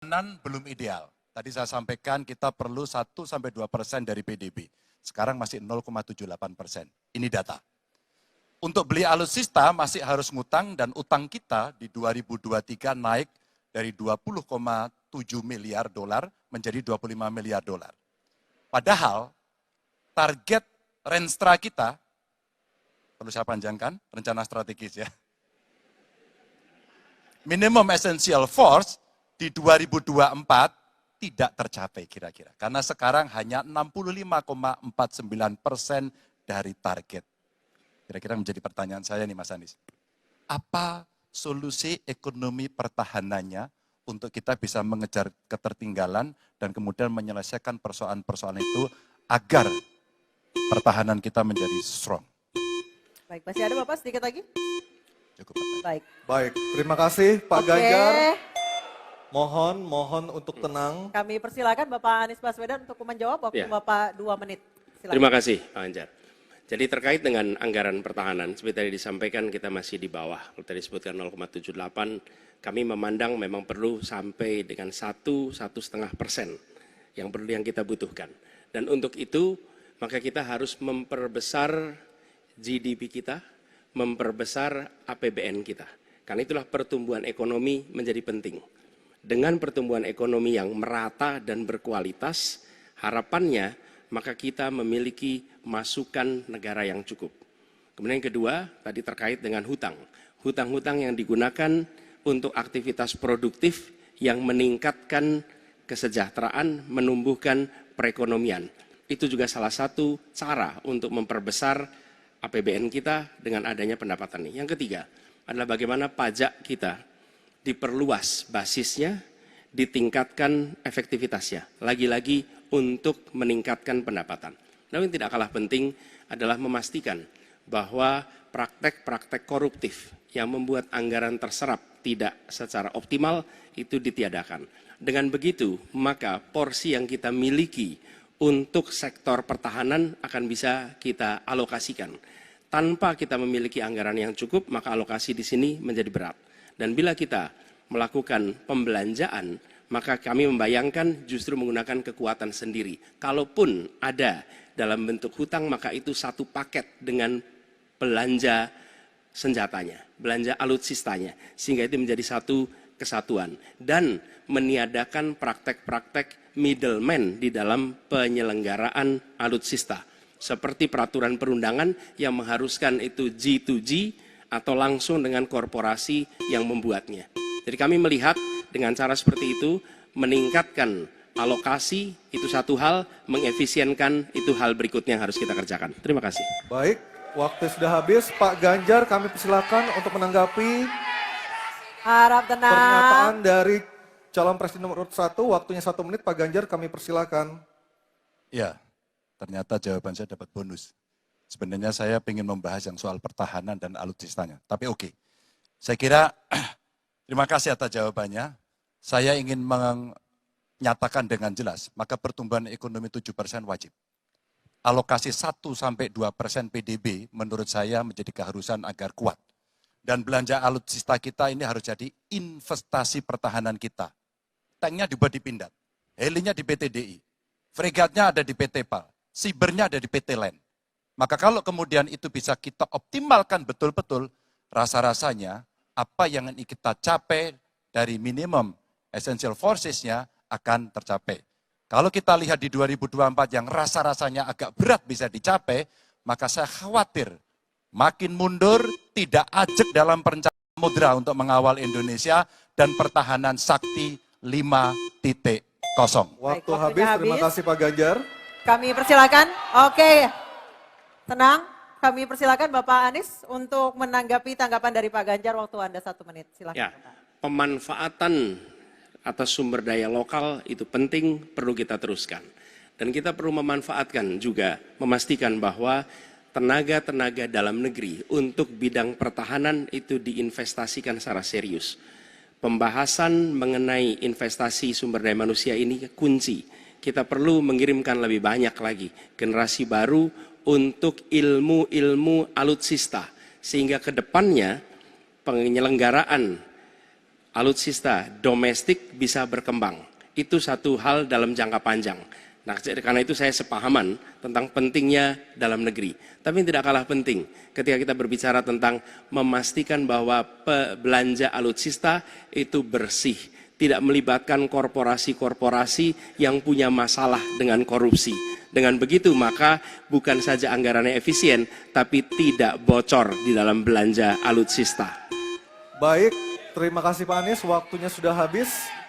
Belum ideal. Tadi saya sampaikan kita perlu 1-2% dari PDB. Sekarang masih 0,78%. Ini data. Untuk beli alutsista masih harus ngutang dan utang kita di 2023 naik dari 20,7 miliar dolar menjadi 25 miliar dolar. Padahal target Renstra kita, perlu saya panjangkan, rencana strategis ya. Minimum essential force di 2024 tidak tercapai kira-kira. Karena sekarang hanya 65,49% dari target. Kira-kira menjadi pertanyaan saya nih Mas Anies. Apa solusi ekonomi pertahanannya untuk kita bisa mengejar ketertinggalan dan kemudian menyelesaikan persoalan-persoalan itu agar pertahanan kita menjadi strong. Baik, masih ada Bapak sedikit lagi? Cukup. Baik. Baik, terima kasih Pak Ganjar. Mohon untuk tenang. Kami persilakan Bapak Anies Baswedan untuk menjawab waktu Bapak 2 menit. Silakan. Terima kasih Pak Ganjar. Jadi terkait dengan anggaran pertahanan, seperti tadi disampaikan kita masih di bawah. Kalau tadi disebutkan 0,78, kami memandang memang perlu sampai dengan 1-1,5% yang kita butuhkan. Dan untuk itu, maka kita harus memperbesar GDP kita, memperbesar APBN kita. Karena itulah pertumbuhan ekonomi menjadi penting. Dengan pertumbuhan ekonomi yang merata dan berkualitas, harapannya maka kita memiliki masukan negara yang cukup. Kemudian yang kedua, tadi terkait dengan hutang. Hutang-hutang yang digunakan untuk aktivitas produktif yang meningkatkan kesejahteraan, menumbuhkan perekonomian. Itu juga salah satu cara untuk memperbesar APBN kita dengan adanya pendapatan ini. Yang ketiga adalah bagaimana pajak kita diperluas basisnya, ditingkatkan efektivitasnya. Lagi-lagi untuk meningkatkan pendapatan. Namun yang tidak kalah penting adalah memastikan bahwa praktek-praktek koruptif yang membuat anggaran terserap tidak secara optimal itu ditiadakan. Dengan begitu, maka porsi yang kita miliki untuk sektor pertahanan akan bisa kita alokasikan. Tanpa kita memiliki anggaran yang cukup, maka alokasi di sini menjadi berat. Dan bila kita melakukan pembelanjaan, maka kami membayangkan justru menggunakan kekuatan sendiri. Kalaupun ada dalam bentuk hutang, maka itu satu paket dengan belanja senjatanya, belanja alutsistanya, sehingga itu menjadi satu kesatuan. Dan meniadakan praktek-praktek middleman di dalam penyelenggaraan alutsista. Seperti peraturan perundangan yang mengharuskan itu G2G atau langsung dengan korporasi yang membuatnya. Jadi kami melihat dengan cara seperti itu, meningkatkan alokasi itu satu hal, mengefisienkan itu hal berikutnya yang harus kita kerjakan. Terima kasih. Baik, waktu sudah habis. Pak Ganjar kami persilakan untuk menanggapi harap tenang. Pernyataan dari calon presiden nomor 1, waktunya 1 menit. Pak Ganjar kami persilakan. Ya, ternyata jawaban saya dapat bonus. Sebenarnya saya ingin membahas yang soal pertahanan dan alutsistanya. Tapi oke, saya kira terima kasih atas jawabannya. Saya ingin menyatakan dengan jelas, maka pertumbuhan ekonomi 7% wajib. Alokasi 1-2% PDB menurut saya menjadi keharusan agar kuat. Dan belanja alutsista kita ini harus jadi investasi pertahanan kita. Tanknya dibuat di Pindad, helinya di PT DI, fregatnya ada di PT PAL, sibernya ada di PT LEN. Maka kalau kemudian itu bisa kita optimalkan betul-betul, rasa-rasanya apa yang ingin kita capai dari minimum essential forces-nya akan tercapai. Kalau kita lihat di 2024 yang rasa-rasanya agak berat bisa dicapai, maka saya khawatir makin mundur, tidak ajak dalam perencanaan samudera untuk mengawal Indonesia dan pertahanan sakti 5.0. Waktu habis, terima kasih Pak Ganjar. Kami persilakan, oke, tenang. Kami persilakan Bapak Anies untuk menanggapi tanggapan dari Pak Ganjar, waktu Anda 1 menit. Silakan. Ya, pemanfaatan atas sumber daya lokal itu penting, perlu kita teruskan. Dan kita perlu memanfaatkan juga, memastikan bahwa tenaga-tenaga dalam negeri untuk bidang pertahanan itu diinvestasikan secara serius. Pembahasan mengenai investasi sumber daya manusia ini kunci. Kita perlu mengirimkan lebih banyak lagi generasi baru untuk ilmu-ilmu alutsista. Sehingga ke depannya penyelenggaraan alutsista domestik bisa berkembang. Itu satu hal dalam jangka panjang. Nah, karena itu saya sepahaman tentang pentingnya dalam negeri. Tapi tidak kalah penting ketika kita berbicara tentang memastikan bahwa belanja alutsista itu bersih, tidak melibatkan korporasi-korporasi yang punya masalah dengan korupsi. Dengan begitu maka bukan saja anggarannya efisien, tapi tidak bocor di dalam belanja alutsista. Baik, terima kasih Pak Anies, waktunya sudah habis.